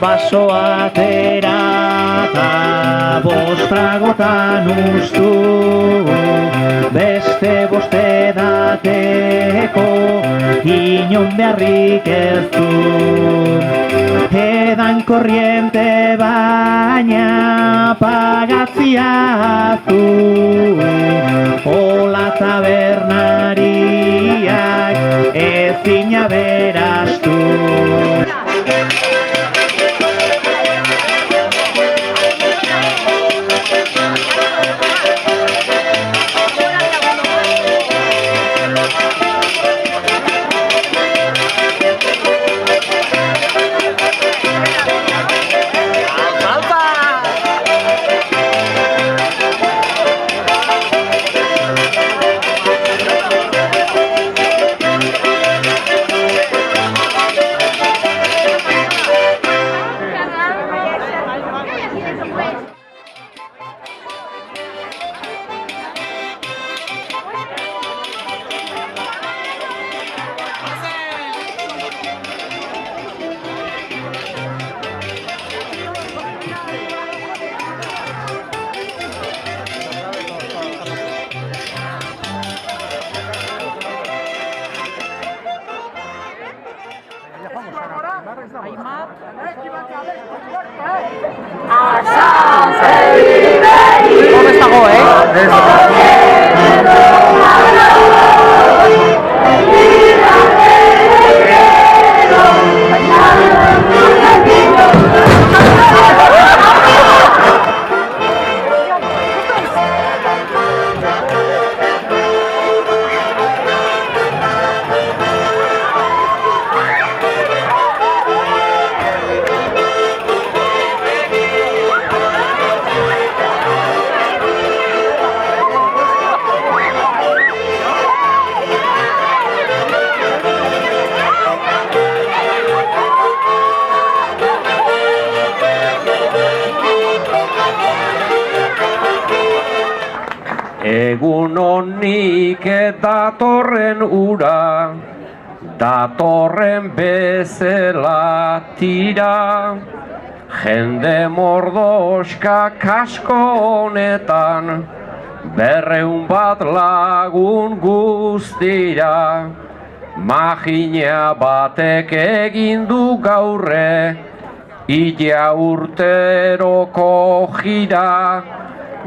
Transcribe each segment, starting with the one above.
baso atera eta bostragotan ustu, beste boste dateko inon beharrik ez du. Edan korriente baina pagatzia zu, hola tabernariak ezina berastu. ¿Cómo está go, Egun honik datorren ura, datorren bezala tira, jende mordoska kasko honetan, 200 lagun guztira, magina batek egin du gaurre, ila urteroko jira,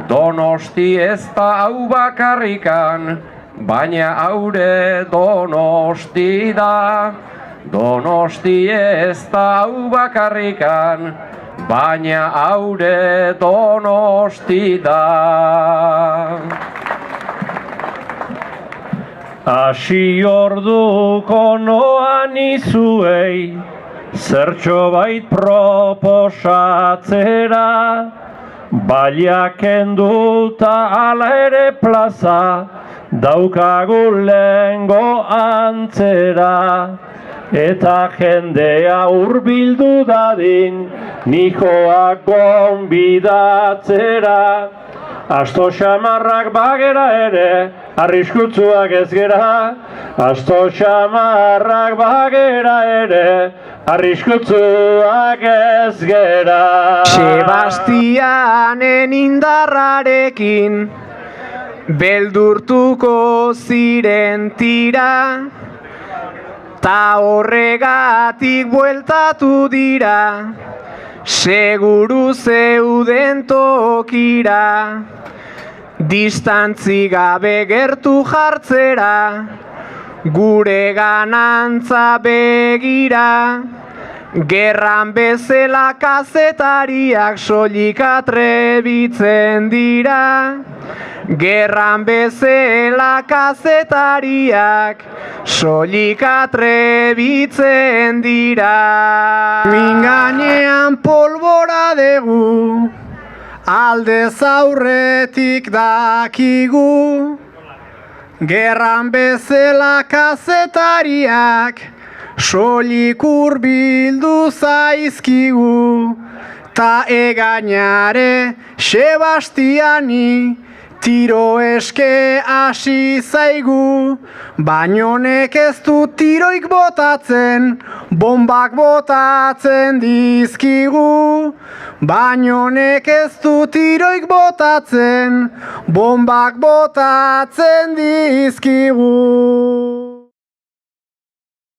Donosti ez da hau bakarrikan, baina haure Donosti da. Donosti ez da hau bakarrikan, baina haure Donosti da. Asi orduko noan izuei, zertxo bait proposatzera, Baliak enduta ala ere plaza, daukagu lehengo antzera. Eta jendea hurbildu dadin, nijoak gonbidatzera. Asto xamarrak bagera ere, arriskutsuak ez gera. Asto xamarrak bagera ere, arriskutsuak ez gera. Sebastianen indarrarekin beldurtuko ziren tira, ta horregatik bueltatu dira, seguru zeuden tokira, distantzi gabe gertu jartzera, gure ganantza begira. Gerran bezala kazetariak soilik atrebitzen dira. Gerran bezala kazetariak soilik atrebitzen dira. Minganean polbora dugu, aldez aurretik dakigu. Gerran bezala kazetariak soilik hurbildu zaizkigu, ta egainare Sebastiani Tiro eske hasi zaigu, bainonek ez du tiroik botatzen, bombak botatzen dizkigu. Bainonek ez du tiroik botatzen, bombak botatzen dizkigu.